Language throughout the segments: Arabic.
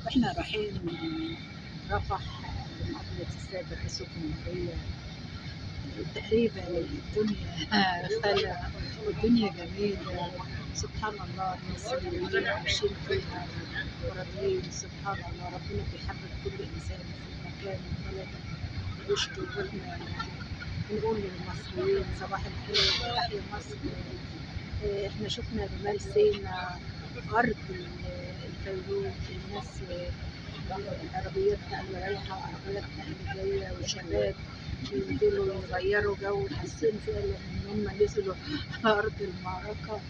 واحنا رايحين من رفح لمقابلة السيد رئيس الجمهورية. تقريبا الدنيا خلا والدنيا جميلة. سبحان الله، المصريين عايشين فيها وراضيين. سبحان الله، ربنا بيحبب كل إنسان في مكان وبلده وعيشته. واحنا بنقول للمصريين صباح الخير، تحيا مصر. احنا شفنا جمال سينا، أرض الفيروز. الناس عربياتنا اللي رايحة وعربياتنا اللي جاية، وشباب بينزلوا يغيروا جو. حاسين فعلا إن هم نزلوا أرض المعركة.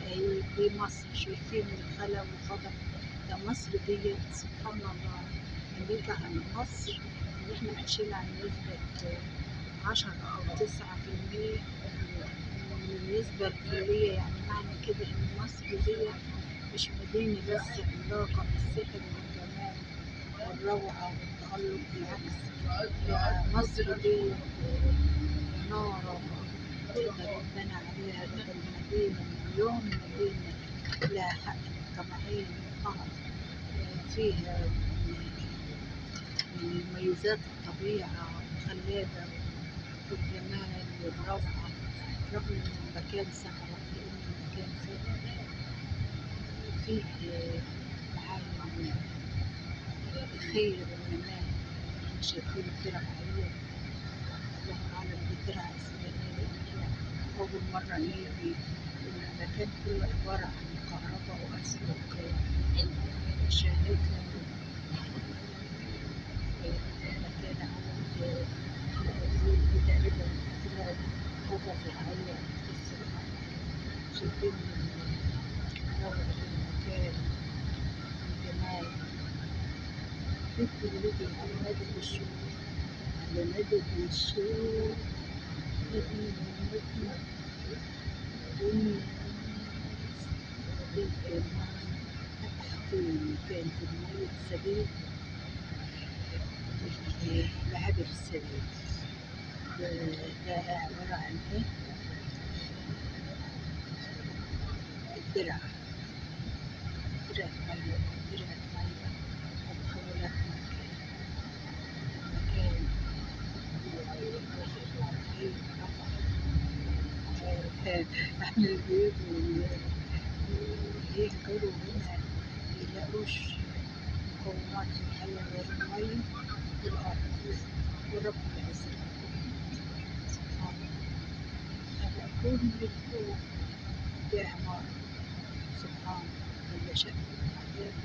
هي دي مصر، شايفين الخلا والخضر. ده مصر ديت. سبحان الله، نرجع عن مصر إن إحنا عايشين على نسبة 10 أو 9% من النسبة الكلية. يعني معنى كده إن مصر دي مش مدينة بس عملاقة بالسحر والجمال والروعة والتألق، بالعكس، ده مصر دي منارة تقدر يتبنى عليها بدل مدينة، مليون مدينة لها حق الطمعين. فيها من مميزات الطبيعة الخلابة والجمال والروعة، رغم إن المكان صحراء، لأن المكان فيه معالم الخير والجمال. احنا شايفين ترع عيون، الله أعلم دي ترع اسمها ايه، لأن أول مرة نيجي. المكان كله عبارة عن كهرباء وأسواق شاهقة. المكان عمود تقريبا كده حاجة زراعية في السماء. شايفين روعة المكان والجمال. ممكن نيجي على مدى الشوق، على مدى الشوق، الدنيا حاطين مكان في المية السبيل، لعبة السبيل. ده عبارة عن ايه؟ الدرع، درع مية، درع مية ومحولات مكان. احنا البيوت يهجروا هنا ميلاقوش مقومات الحياة غير المية والأرض ورب العزة. سبحان الله، كل الكون في عمارة. سبحان الله، شكل الحياة